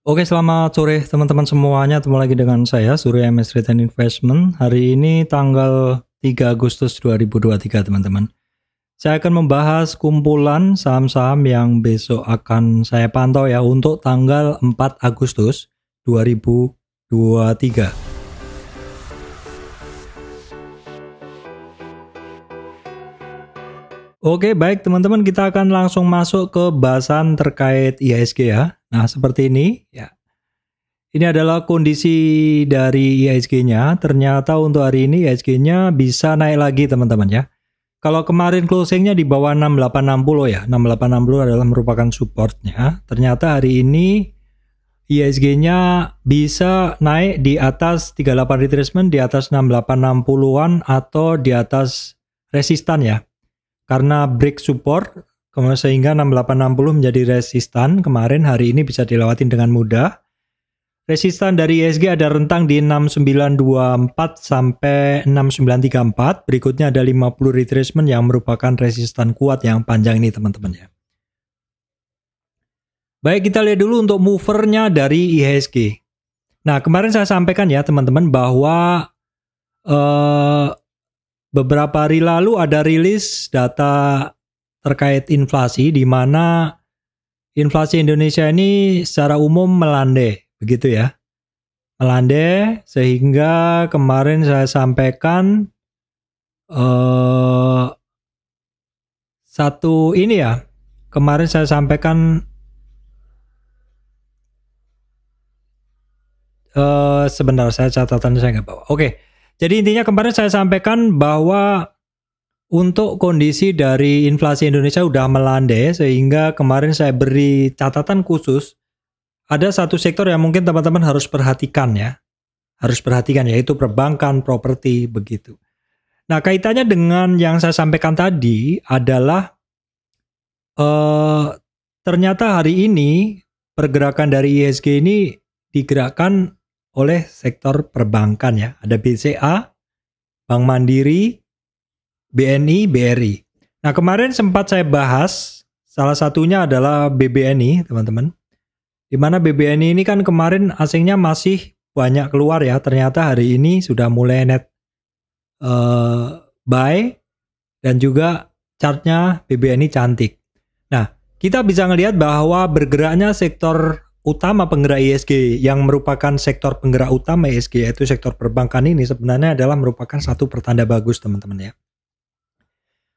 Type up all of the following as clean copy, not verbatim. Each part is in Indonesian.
Oke, selamat sore teman-teman semuanya. Ketemu lagi dengan saya, Surya MS Return Investment. Hari ini tanggal 3 Agustus 2023, teman-teman. Saya akan membahas kumpulan saham-saham yang besok akan saya pantau ya untuk tanggal 4 Agustus 2023. Oke, baik teman-teman, kita akan langsung masuk ke bahasan terkait IHSG ya. Nah, seperti ini ya. Ini adalah kondisi dari IHSG-nya. Ternyata untuk hari ini IHSG-nya bisa naik lagi teman-teman ya. Kalau kemarin closing-nya di bawah 6860 ya. 6860 adalah merupakan support-nya. Ternyata hari ini IHSG-nya bisa naik di atas 38 retracement, di atas 6860-an atau di atas resistan ya. Karena break support sehingga 6860 menjadi resistan kemarin, hari ini bisa dilewatin dengan mudah. Resistan dari IHSG ada rentang di 6924 sampai 6934. Berikutnya ada 50 retracement yang merupakan resistan kuat yang panjang ini teman-teman ya. Baik, kita lihat dulu untuk movernya dari IHSG. Nah, kemarin saya sampaikan ya teman-teman bahwa beberapa hari lalu ada rilis data terkait inflasi di mana inflasi Indonesia ini secara umum melandai, begitu ya. Melandai sehingga kemarin saya sampaikan satu ini ya. Kemarin saya sampaikan sebentar, saya catatan saya nggak bawa. Oke. Jadi intinya kemarin saya sampaikan bahwa untuk kondisi dari inflasi Indonesia udah melandai sehingga kemarin saya beri catatan khusus. Ada satu sektor yang mungkin teman-teman harus perhatikan ya. Harus perhatikan yaitu perbankan, properti, begitu. Nah, kaitannya dengan yang saya sampaikan tadi adalah ternyata hari ini pergerakan dari IHSG ini digerakkan oleh sektor perbankan ya. Ada BCA, Bank Mandiri, BNI, BRI. Nah, kemarin sempat saya bahas, salah satunya adalah BBNI, teman-teman. Di mana BBNI ini kan kemarin asingnya masih banyak keluar ya. Ternyata hari ini sudah mulai net buy dan juga chartnya BBNI cantik. Nah, kita bisa ngelihat bahwa bergeraknya sektor utama penggerak IHSG yang merupakan sektor penggerak utama IHSG yaitu sektor perbankan ini sebenarnya adalah merupakan satu pertanda bagus teman-teman ya.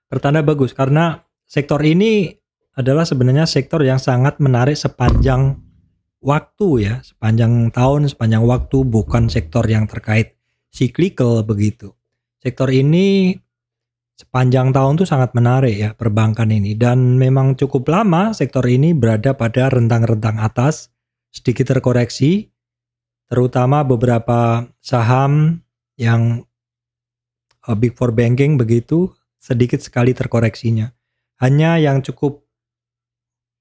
Pertanda bagus karena sektor ini adalah sebenarnya sektor yang sangat menarik sepanjang waktu ya, sepanjang tahun, sepanjang waktu, bukan sektor yang terkait cyclical begitu. Sektor ini sepanjang tahun tuh sangat menarik ya perbankan ini, dan memang cukup lama sektor ini berada pada rentang-rentang atas, sedikit terkoreksi, terutama beberapa saham yang Big Four Banking begitu, sedikit sekali terkoreksinya. Hanya yang cukup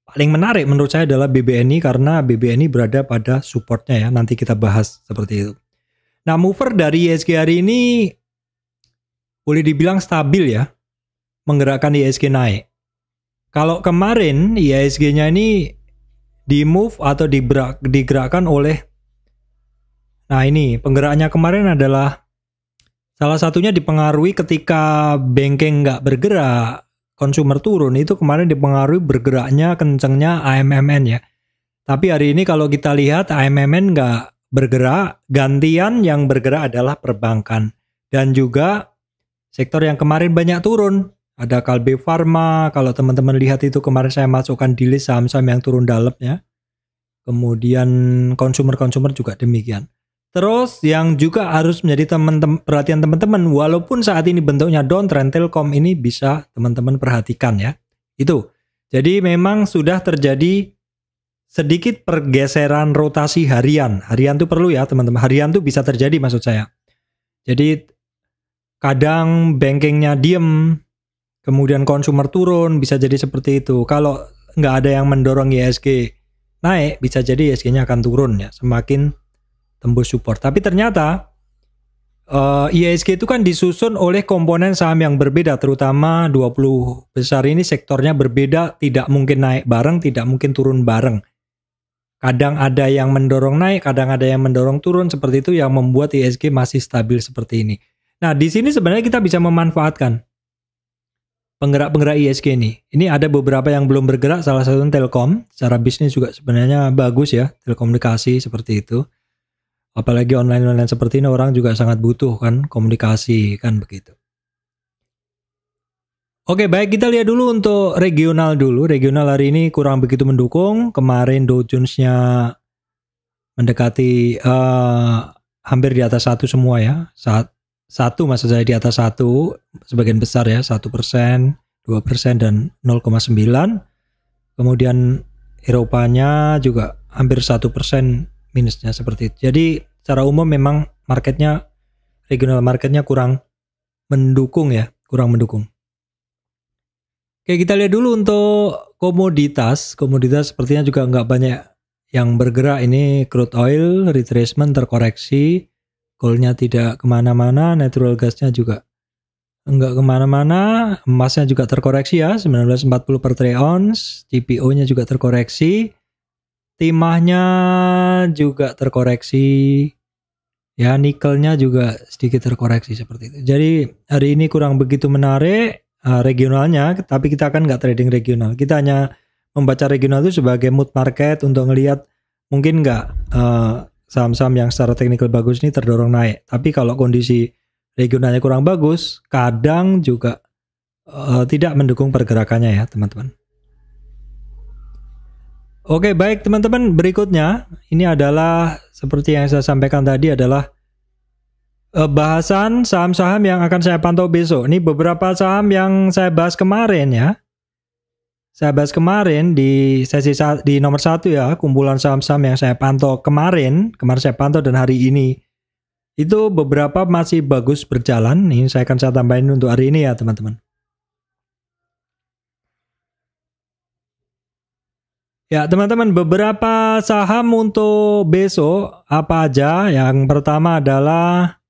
paling menarik menurut saya adalah BBNI karena BBNI berada pada supportnya ya, nanti kita bahas seperti itu. Nah, mover dari IHSG hari ini boleh dibilang stabil ya, menggerakkan IHSG naik. Kalau kemarin IHSG-nya ini di move atau digerakkan oleh, nah ini penggeraknya kemarin adalah salah satunya dipengaruhi ketika banking nggak bergerak, consumer turun, itu kemarin dipengaruhi bergeraknya kencengnya AMMN ya. Tapi hari ini kalau kita lihat AMMN nggak bergerak, gantian yang bergerak adalah perbankan. Dan juga sektor yang kemarin banyak turun, ada Kalbe Pharma, kalau teman-teman lihat itu kemarin saya masukkan di list saham-saham yang turun dalam ya. Kemudian konsumer juga demikian. Terus yang juga harus menjadi perhatian teman-teman, walaupun saat ini bentuknya downtrend, Telkom ini bisa teman-teman perhatikan ya. Itu. Jadi memang sudah terjadi sedikit pergeseran rotasi harian. Harian itu perlu ya teman-teman. Harian itu bisa terjadi maksud saya. Jadi kadang bankingnya diem, kemudian konsumer turun, bisa jadi seperti itu. Kalau nggak ada yang mendorong IHSG naik, bisa jadi IHSG-nya akan turun ya, semakin tembus support. Tapi ternyata IHSG itu kan disusun oleh komponen saham yang berbeda, terutama 20 besar ini sektornya berbeda, tidak mungkin naik bareng, tidak mungkin turun bareng. Kadang ada yang mendorong naik, kadang ada yang mendorong turun, seperti itu yang membuat IHSG masih stabil seperti ini. Nah, di sini sebenarnya kita bisa memanfaatkan penggerak-penggerak IHSG ini. Ini ada beberapa yang belum bergerak, salah satunya Telkom. Secara bisnis juga sebenarnya bagus ya, telekomunikasi seperti itu. Apalagi online-online seperti ini orang juga sangat butuh kan komunikasi kan begitu. Oke, baik, kita lihat dulu untuk regional dulu. Regional hari ini kurang begitu mendukung. Kemarin Dow Jones-nya mendekati hampir di atas 1 semua ya. Satu maksud saya di atas 1, sebagian besar ya, 1%, 2%, dan 0,9. Kemudian Eropanya juga hampir 1% minusnya seperti itu. Jadi secara umum memang marketnya, regional marketnya kurang mendukung ya, kurang mendukung. Oke, kita lihat dulu untuk komoditas. Komoditas sepertinya juga nggak banyak yang bergerak. Ini crude oil, retracement, terkoreksi. Coal-nya tidak kemana-mana, natural gas-nya juga nggak kemana-mana. Emasnya juga terkoreksi ya, 1940 per troy ounce. CPO-nya juga terkoreksi. Timahnya juga terkoreksi. Ya, nikelnya juga sedikit terkoreksi seperti itu. Jadi hari ini kurang begitu menarik. Regionalnya, tapi kita kan nggak trading regional. Kita hanya membaca regional itu sebagai mood market untuk ngelihat mungkin nggak saham-saham yang secara teknikal bagus ini terdorong naik. Tapi kalau kondisi regionalnya kurang bagus, kadang juga tidak mendukung pergerakannya ya teman-teman. Oke, baik teman-teman, berikutnya ini adalah seperti yang saya sampaikan tadi adalah bahasan saham-saham yang akan saya pantau besok. Ini beberapa saham yang saya bahas kemarin ya. Saya bahas kemarin di sesi di nomor 1 ya, kumpulan saham-saham yang saya pantau kemarin saya pantau dan hari ini. Itu beberapa masih bagus berjalan. Ini saya akan tambahin untuk hari ini ya teman-teman. Ya teman-teman, beberapa saham untuk besok apa aja? Yang pertama adalah,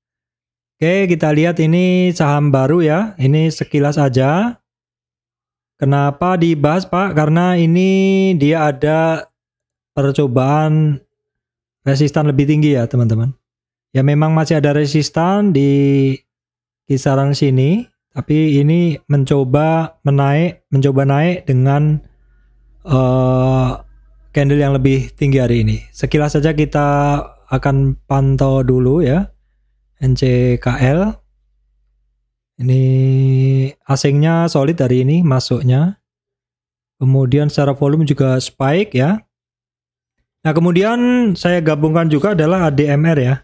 oke, kita lihat ini saham baru ya. Ini sekilas aja. Kenapa dibahas Pak? Karena ini dia ada percobaan resistan lebih tinggi ya teman-teman. Ya memang masih ada resistan di kisaran sini. Tapi ini mencoba naik dengan candle yang lebih tinggi hari ini. Sekilas saja kita akan pantau dulu ya. NCKL ini asingnya solid hari ini masuknya, kemudian secara volume juga spike ya. Nah kemudian saya gabungkan juga adalah ADMR ya,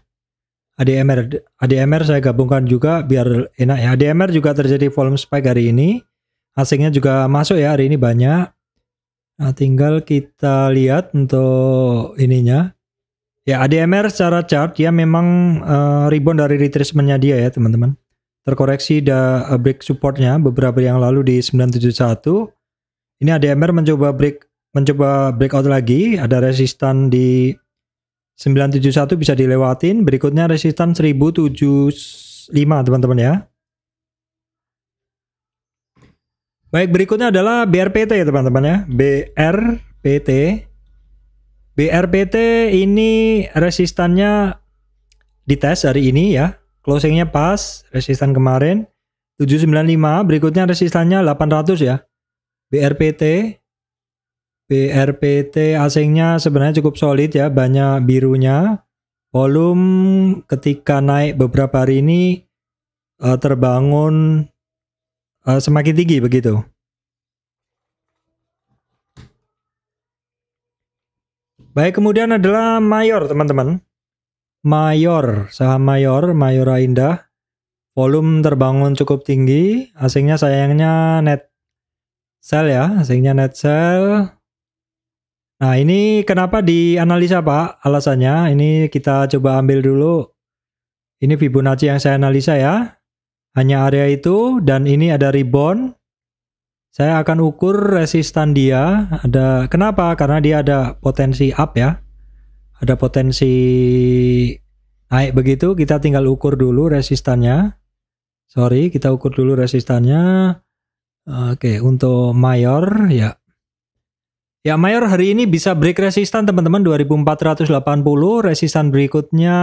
ADMR saya gabungkan juga biar enak ya. ADMR juga terjadi volume spike hari ini, asingnya juga masuk ya hari ini banyak. Nah tinggal kita lihat untuk ininya. Ya, ADMR secara chart dia memang rebound dari retracement-nya dia ya teman-teman. Terkoreksi break supportnya beberapa yang lalu di 971. Ini ADMR mencoba breakout lagi. Ada resistan di 971 bisa dilewatin. Berikutnya resistan 1075 teman-teman ya. Baik, berikutnya adalah BRPT ya teman-teman ya. BRPT ini resistannya dites hari ini ya. Closingnya pas, resistan kemarin 795, berikutnya resistannya 800 ya. BRPT asingnya sebenarnya cukup solid ya, banyak birunya. Volume ketika naik beberapa hari ini terbangun semakin tinggi begitu. Baik, kemudian adalah Mayor teman-teman. Saham Mayora Indah. Volume terbangun cukup tinggi. Asingnya sayangnya net sell ya. Asingnya net sell. Nah ini kenapa dianalisa Pak alasannya. Ini kita coba ambil dulu. Ini Fibonacci yang saya analisa ya. Hanya area itu dan ini ada rebound. Saya akan ukur resistan dia. Kenapa? Karena dia ada potensi up ya. Ada potensi naik begitu. Kita tinggal ukur dulu resistannya. Kita ukur dulu resistannya. Oke, untuk Mayor ya. Ya, Mayor hari ini bisa break resistan teman-teman 2480, resistan berikutnya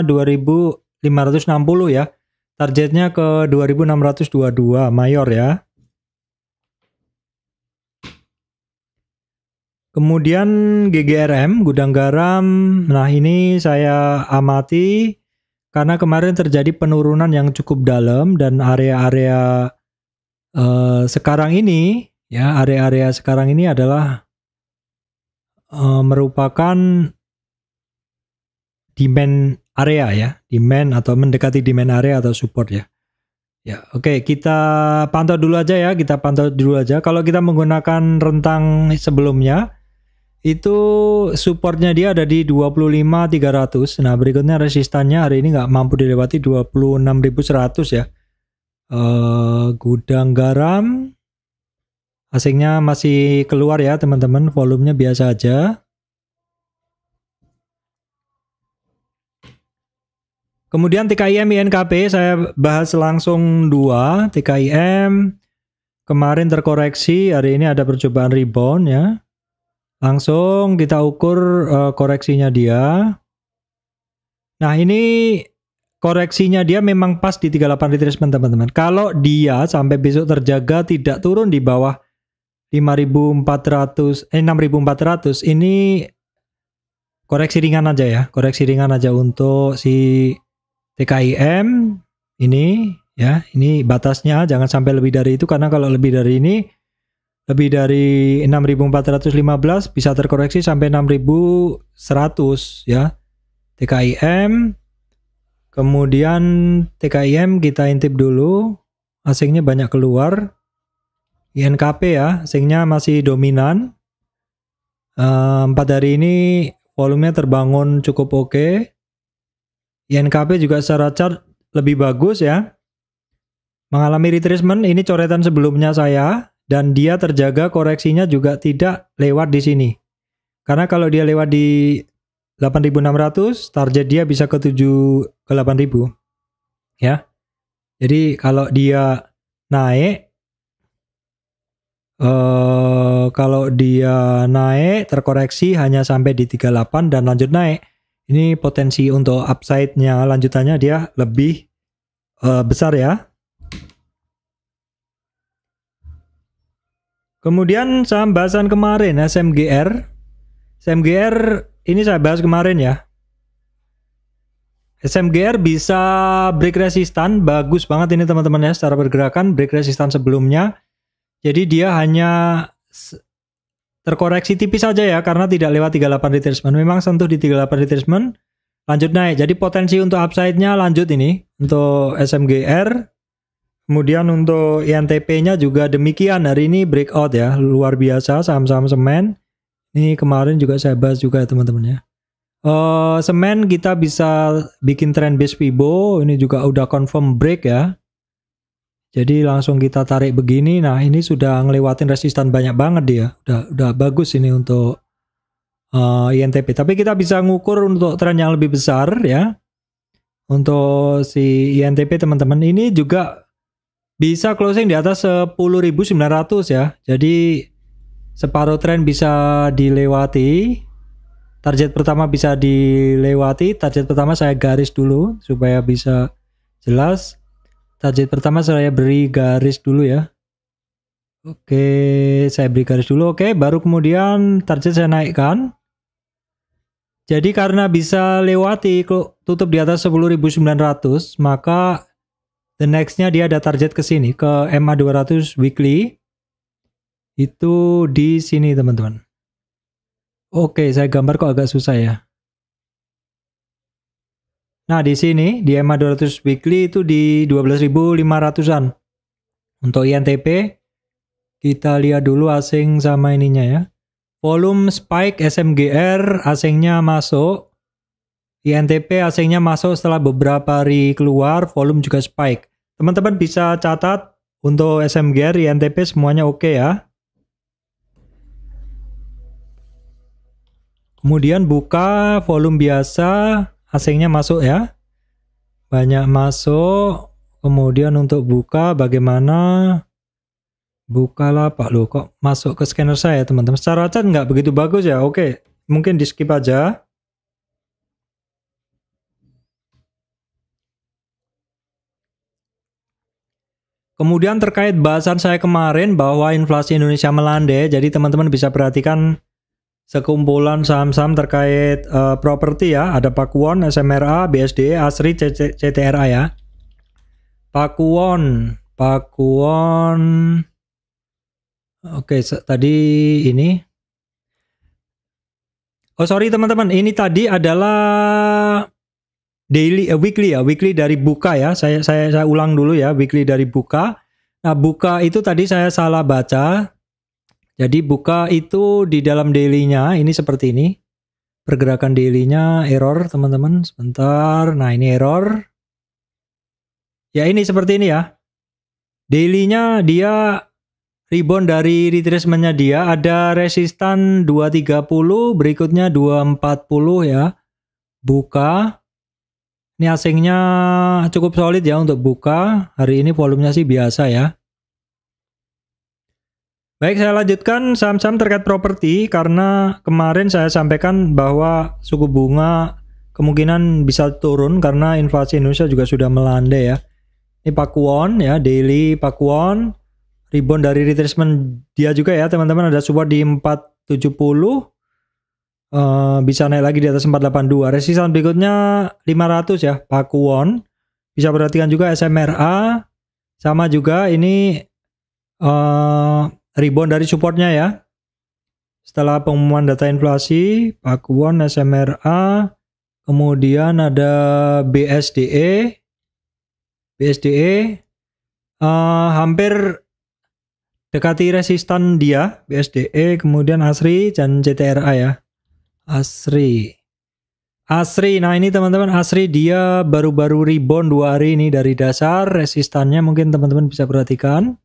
2560 ya. Targetnya ke 2622 Mayor ya. Kemudian GGRM, gudang garam. Nah, ini saya amati karena kemarin terjadi penurunan yang cukup dalam dan area-area sekarang ini ya, area-area sekarang ini adalah merupakan demand area ya, demand atau mendekati demand area atau support ya. Ya, oke, kita pantau dulu aja ya, kita pantau dulu aja. Kalau kita menggunakan rentang sebelumnya, itu supportnya dia ada di 25.300. Nah, berikutnya resistannya hari ini nggak mampu dilewati 26.100 ya. Gudang garam, asingnya masih keluar ya teman-teman, volumenya biasa aja. Kemudian TKIM INKP saya bahas langsung dua. TKIM kemarin terkoreksi, hari ini ada percobaan rebound ya. Langsung kita ukur koreksinya dia. Nah, ini koreksinya dia memang pas di 38 retracement teman-teman. Kalau dia sampai besok terjaga tidak turun di bawah 6.400 ini koreksi ringan aja ya. Koreksi ringan aja untuk si TKIM ini ya. Ini batasnya, jangan sampai lebih dari itu karena kalau lebih dari ini, lebih dari 6.415 bisa terkoreksi sampai 6.100 ya. TKIM, kemudian TKIM kita intip dulu, asingnya banyak keluar. INKP ya, asingnya masih dominan. 4 hari ini volumenya terbangun cukup oke. INKP juga secara chart lebih bagus ya. Mengalami retracement, ini coretan sebelumnya saya. Dan dia terjaga koreksinya juga tidak lewat di sini. Karena kalau dia lewat di 8.600, target dia bisa ke 8.000. Ya. Jadi kalau dia naik, terkoreksi hanya sampai di 38 dan lanjut naik. Ini potensi untuk upside-nya lanjutannya dia lebih besar ya. Kemudian saham bahasan kemarin SMGR. SMGR ini saya bahas kemarin ya. SMGR bisa break resistan, bagus banget ini teman-teman ya secara pergerakan, break resistan sebelumnya. Jadi dia hanya terkoreksi tipis saja ya karena tidak lewat 38 retracement. Memang sentuh di 38 retracement, lanjut naik. Jadi potensi untuk upside-nya lanjut ini untuk SMGR. Kemudian untuk INTP-nya juga demikian, hari ini breakout ya, luar biasa saham-saham semen. Ini kemarin juga saya bahas juga teman-teman ya. Semen kita bisa bikin trend base Fibo, ini juga udah confirm break ya. Jadi langsung kita tarik begini, nah ini sudah ngelewatin resistan banyak banget dia, udah bagus ini untuk INTP. Tapi kita bisa ngukur untuk tren yang lebih besar ya. Untuk si INTP teman-teman ini juga bisa closing di atas 10.900 ya. Jadi separuh tren bisa dilewati. Target pertama bisa dilewati. Target pertama saya garis dulu supaya bisa jelas. Target pertama saya beri garis dulu ya. Oke, saya beri garis dulu. Oke, baru kemudian target saya naikkan. Jadi karena bisa lewati tutup di atas 10.900, maka the next-nya dia ada target ke sini, ke MA200 weekly. Itu di sini teman-teman. Oke, saya gambar kok agak susah ya. Nah, di sini di MA200 weekly itu di 12.500-an. Untuk INTP kita lihat dulu asing sama ininya ya. Volume spike SMGR asingnya masuk. INTP asingnya masuk setelah beberapa hari keluar, volume juga spike. Teman-teman bisa catat untuk SMGR, INTP semuanya oke ya. Kemudian buka volume biasa, asingnya masuk ya. Banyak masuk. Kemudian untuk buka bagaimana? Bukalapak loh, kok masuk ke scanner saya teman-teman. Secara cat nggak begitu bagus ya. Oke, mungkin di skip aja. Kemudian terkait bahasan saya kemarin bahwa inflasi Indonesia melandai, jadi teman-teman bisa perhatikan sekumpulan saham-saham terkait properti ya. Ada Pakuwon, SMRA, BSD, ASRI, CTRA ya. Pakuwon. Oke, tadi ini. Oh sorry teman-teman, ini tadi adalah weekly dari Buka ya. Saya ulang dulu ya, weekly dari Buka. Nah, Buka itu tadi saya salah baca. Jadi Buka itu di dalam daily-nya ini seperti ini. Pergerakan daily-nya error teman-teman. Sebentar. Nah, ini error. Ya ini seperti ini ya. Daily-nya dia rebound dari retracement-nya dia ada resistan 230, berikutnya 240 ya. Buka. Ini asingnya cukup solid ya untuk Buka. Hari ini volumenya sih biasa ya. Baik, saya lanjutkan saham-saham terkait properti karena kemarin saya sampaikan bahwa suku bunga kemungkinan bisa turun karena inflasi Indonesia juga sudah melandai ya. Ini Pakuwon ya, daily Pakuwon. Rebound dari retracement dia juga ya teman-teman, ada support di 470. Bisa naik lagi di atas 482. Resistance berikutnya 500 ya, Pakuwon. Bisa perhatikan juga SMRA. Sama juga ini rebound dari supportnya ya. Setelah pengumuman data inflasi, Pakuwon, SMRA. Kemudian ada BSDE. Hampir dekati resistan dia, BSDE, kemudian ASRI dan CTRA ya. ASRI, nah ini teman-teman, ASRI dia baru-baru rebound 2 hari ini dari dasar. Resistannya mungkin teman-teman bisa perhatikan.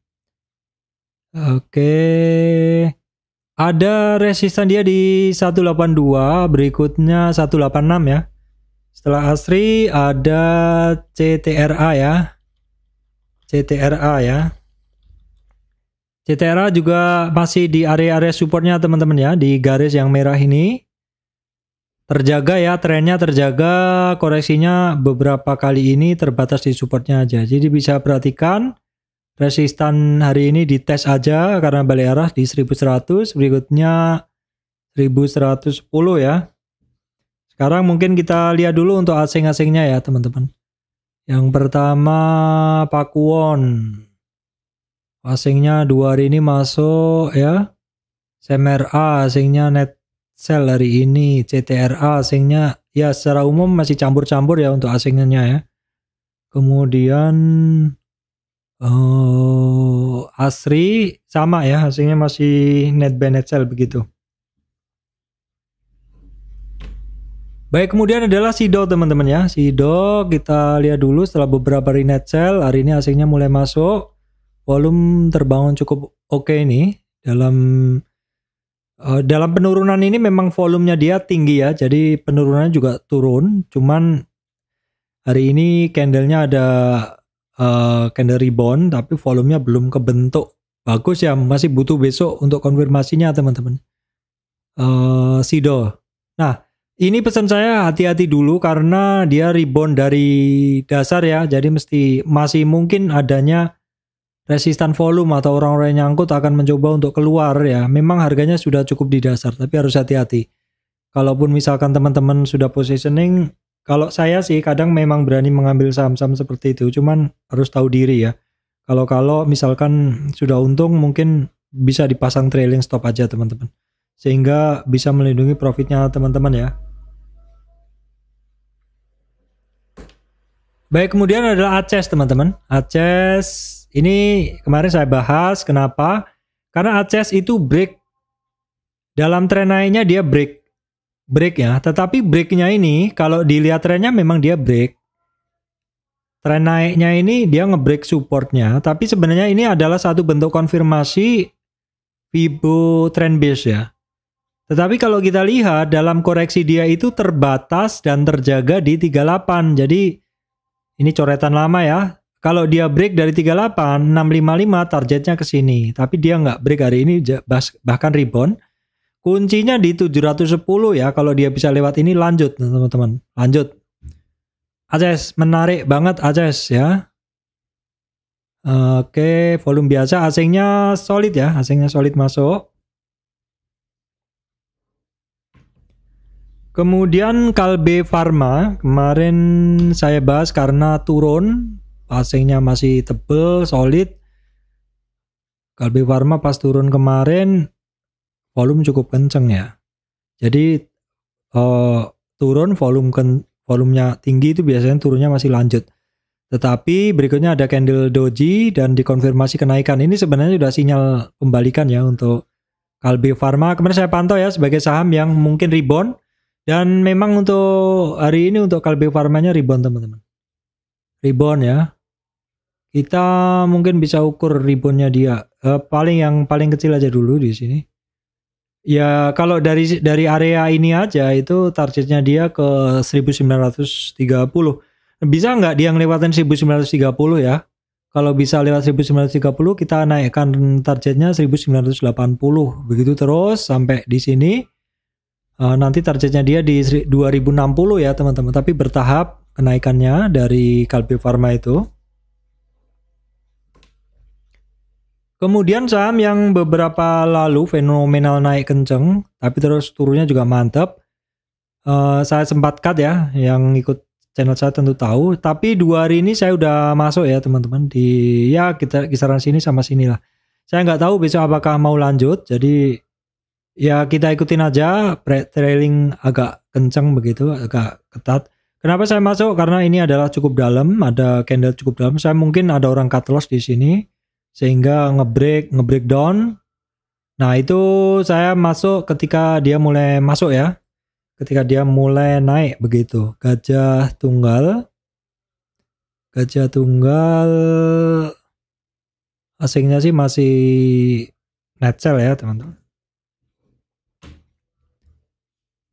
Oke, ada resistan dia di 182, berikutnya 186 ya. Setelah ASRI ada CTRA ya. CTRA juga masih di area-area supportnya teman-teman ya, di garis yang merah ini. Terjaga ya, trennya terjaga, koreksinya beberapa kali ini terbatas di supportnya aja. Jadi bisa perhatikan resistan hari ini dites aja karena balik arah di 1100, berikutnya 1110 ya. Sekarang mungkin kita lihat dulu untuk asing-asingnya ya teman-teman. Yang pertama Pakuwon. Asingnya 2 hari ini masuk ya. SMRA asingnya net sell hari ini. CTRA asingnya ya secara umum masih campur-campur ya untuk asingnya ya. Kemudian ASRI sama ya, asingnya masih net buy net sell begitu. Baik, kemudian adalah SIDO teman-teman ya. SIDO kita lihat dulu setelah beberapa hari net sell, hari ini asingnya mulai masuk. Volume terbangun cukup oke ini. Dalam penurunan ini memang volumenya dia tinggi ya, jadi penurunannya juga turun. Cuman hari ini candlenya ada candle rebound, tapi volumenya belum kebentuk bagus ya, masih butuh besok untuk konfirmasinya teman-teman. SIDO. Nah, ini pesan saya hati-hati dulu karena dia rebound dari dasar ya, jadi masih mungkin adanya resistan volume atau orang-orang yang nyangkut akan mencoba untuk keluar ya. Memang harganya sudah cukup di dasar, tapi harus hati-hati. Kalaupun misalkan teman-teman sudah positioning, kalau saya sih kadang memang berani mengambil saham-saham seperti itu, cuman harus tahu diri ya. Kalau misalkan sudah untung mungkin bisa dipasang trailing stop aja teman-teman. Sehingga bisa melindungi profitnya teman-teman ya. Baik, kemudian adalah ACES teman-teman. ACES ini kemarin saya bahas kenapa? Karena ACES itu break. Dalam tren naiknya dia break ya. Tetapi breaknya ini kalau dilihat trennya memang dia break. Tren naiknya ini dia ngebreak supportnya. Tapi sebenarnya ini adalah satu bentuk konfirmasi Fibo trend base ya. Tetapi kalau kita lihat dalam koreksi dia itu terbatas dan terjaga di 38. Jadi ini coretan lama ya. kalau dia break dari 38, 655 targetnya ke sini. Tapi dia nggak break hari ini, bahkan rebound. Kuncinya di 710 ya. Kalau dia bisa lewat ini lanjut teman-teman. Lanjut. ACS menarik banget ACS ya. Oke, volume biasa, asingnya solid ya. Asingnya solid masuk. Kemudian Kalbe Pharma kemarin saya bahas karena turun. Asingnya masih tebel, solid. Kalbe Pharma pas turun kemarin volume cukup kenceng ya. Jadi turun volumenya tinggi itu biasanya turunnya masih lanjut. Tetapi berikutnya ada candle doji dan dikonfirmasi kenaikan. Ini sebenarnya sudah sinyal pembalikan ya untuk Kalbe Pharma. Kemarin saya pantau ya sebagai saham yang mungkin rebound. Dan memang untuk hari ini untuk Kalbe Pharma-nya rebound teman-teman. Rebound ya. Kita mungkin bisa ukur reboundnya dia. Yang paling kecil aja dulu di sini. Ya kalau dari area ini aja itu targetnya dia ke 1930. Bisa nggak dia ngelewatin 1930 ya? Kalau bisa lewat 1930 kita naikkan targetnya 1980. Begitu terus sampai di sini. Nanti targetnya dia di 2060 ya teman-teman. Tapi bertahap kenaikannya dari Kalbe Pharma itu. Kemudian saham yang beberapa lalu fenomenal naik kenceng, tapi terus turunnya juga mantap. Saya sempat cut ya, yang ikut channel saya tentu tahu. Tapi 2 hari ini saya udah masuk ya teman-teman di ya kita kisaran sini sama sini lah. Saya nggak tahu besok apakah mau lanjut, jadi ya kita ikutin aja. Trailing agak kenceng begitu, agak ketat. Kenapa saya masuk? Karena ini adalah cukup dalam, ada candle cukup dalam. Saya mungkin ada orang cut loss di sini. Sehingga ngebreakdown. Nah itu saya masuk ketika dia mulai masuk ya, ketika dia mulai naik begitu. Gajah tunggal asingnya sih masih net sell ya teman-teman.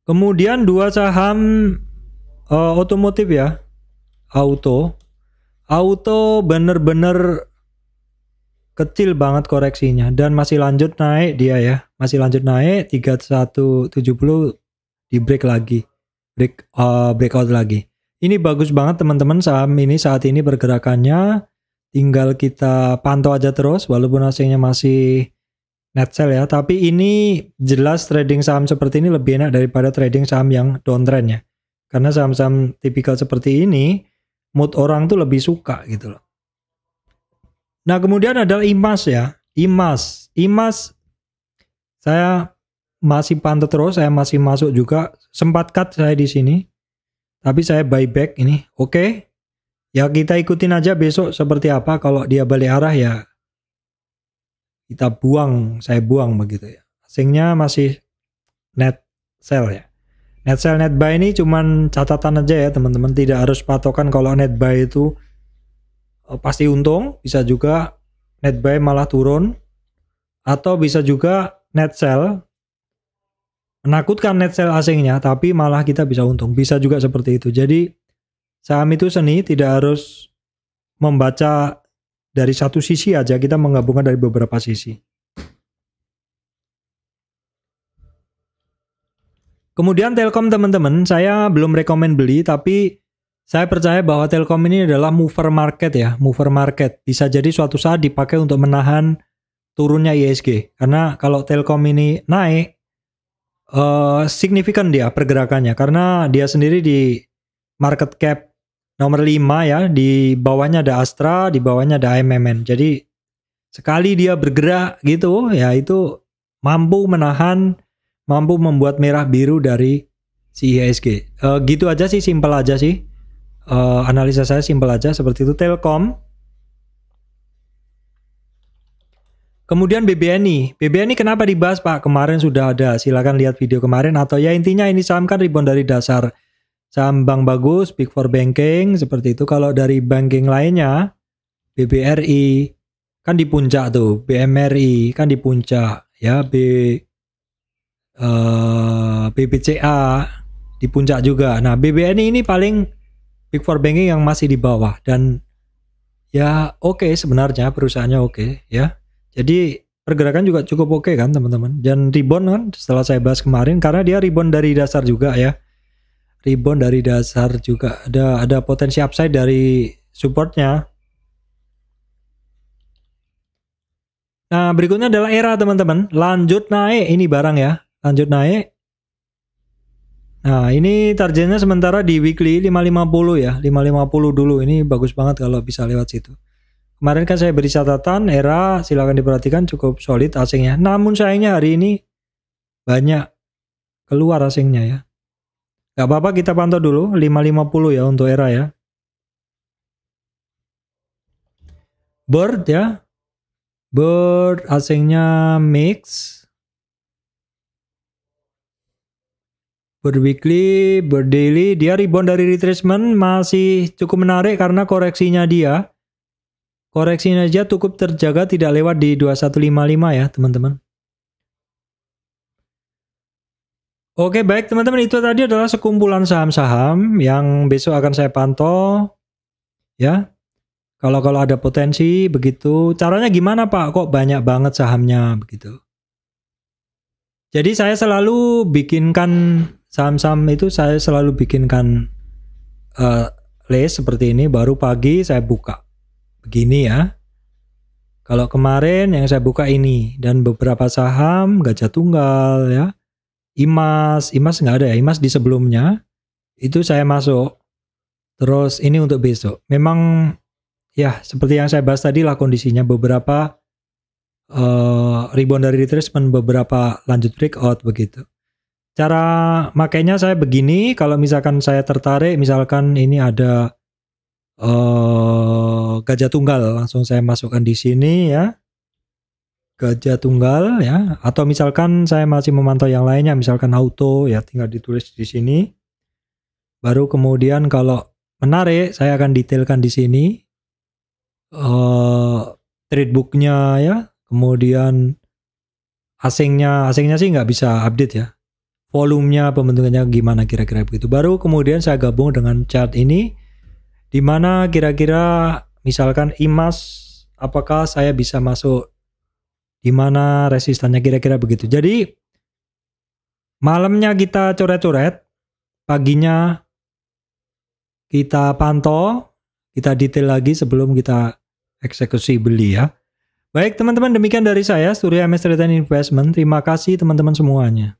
Kemudian 2 saham otomotif ya, auto bener-bener kecil banget koreksinya dan masih lanjut naik dia ya. Masih lanjut naik 3170 di break lagi. Breakout lagi. Ini bagus banget teman-teman saham ini saat ini pergerakannya. Tinggal kita pantau aja terus walaupun hasilnya masih net sell ya. Tapi ini jelas trading saham seperti ini lebih enak daripada trading saham yang downtrend ya. Karena saham-saham tipikal seperti ini mood orang tuh lebih suka gitu loh. Nah kemudian ada IMAS ya, IMAS saya masih pantau terus, saya masih masuk juga, sempat cut saya di sini, tapi saya buyback ini, oke. Ya kita ikutin aja besok seperti apa. Kalau dia balik arah ya kita buang, saya buang begitu ya. Asingnya masih net sell ya. Net sell net buy ini cuman catatan aja ya teman-teman, tidak harus patokan kalau net buy itu pasti untung, bisa juga net buy malah turun, atau bisa juga net sell menakutkan net sell asingnya tapi malah kita bisa untung, bisa juga seperti itu. Jadi saham itu seni, tidak harus membaca dari satu sisi aja, kita menggabungkan dari beberapa sisi. Kemudian Telkom teman-teman, saya belum rekomen beli, tapi saya percaya bahwa Telkom ini adalah mover market ya, mover market. Bisa jadi suatu saat dipakai untuk menahan turunnya IHSG. Karena kalau Telkom ini naik, signifikan dia pergerakannya. Karena dia sendiri di market cap nomor 5 ya, di bawahnya ada Astra, di bawahnya ada AMMN. Jadi sekali dia bergerak gitu, ya itu mampu menahan, mampu membuat merah biru dari si IHSG. Gitu aja sih, simpel aja sih. Analisa saya simpel aja seperti itu. Telkom. Kemudian BBNI kenapa dibahas Pak? Kemarin sudah ada, silakan lihat video kemarin. Atau ya intinya ini saham kan rebound dari dasar. Saham bank bagus, Big Four banking seperti itu. Kalau dari banking lainnya, BBRI kan di puncak tuh, BMRI kan di puncak ya, BBCA di puncak juga. Nah BBNI ini paling Big Four banking yang masih di bawah, dan ya oke sebenarnya perusahaannya oke ya. Jadi pergerakan juga cukup oke kan teman-teman. Dan rebound kan setelah saya bahas kemarin karena dia rebound dari dasar juga ya. Rebound dari dasar juga ada potensi upside dari supportnya. Nah berikutnya adalah ERA teman-teman. Lanjut naik ini barang ya. Lanjut naik. Nah ini targetnya sementara di weekly 550 ya. 550 dulu. Ini bagus banget kalau bisa lewat situ. Kemarin kan saya beri catatan ERA silakan diperhatikan cukup solid asingnya. Namun sayangnya hari ini banyak keluar asingnya ya. Gak apa-apa kita pantau dulu 550 ya untuk ERA ya. Bird ya. Bird asingnya mix. Bird weekly, bird daily, dia rebound dari retracement masih cukup menarik karena koreksinya dia. Koreksinya aja cukup terjaga tidak lewat di 2155 ya teman-teman. Oke baik teman-teman itu tadi adalah sekumpulan saham-saham yang besok akan saya pantau ya. Kalau ada potensi begitu. Caranya gimana Pak? Kok banyak banget sahamnya begitu. Jadi saya selalu bikinkan saham-saham itu saya selalu bikinkan list seperti ini baru pagi saya buka. Begini ya. Kalau kemarin yang saya buka ini dan beberapa saham Gajah Tunggal ya. IMAS nggak ada ya, IMAS di sebelumnya itu saya masuk. Terus ini untuk besok. Memang ya seperti yang saya bahas tadi lah kondisinya beberapa rebound dari retracement, beberapa lanjut breakout begitu. Cara makanya saya begini, kalau misalkan saya tertarik, misalkan ini ada Gajah Tunggal, langsung saya masukkan di sini ya. Gajah Tunggal ya, atau misalkan saya masih memantau yang lainnya, misalkan auto ya tinggal ditulis di sini. Baru kemudian kalau menarik saya akan detailkan di sini trade booknya ya, kemudian asingnya sih nggak bisa update ya, volumenya pembentukannya gimana kira-kira begitu. Baru kemudian saya gabung dengan chart ini, di mana kira-kira misalkan IMAS apakah saya bisa masuk di mana resistannya kira-kira begitu. Jadi malamnya kita coret-coret, paginya kita pantau, kita detail lagi sebelum kita eksekusi beli ya. Baik teman-teman, demikian dari saya Surya MS Trade Investment. Terima kasih teman-teman semuanya.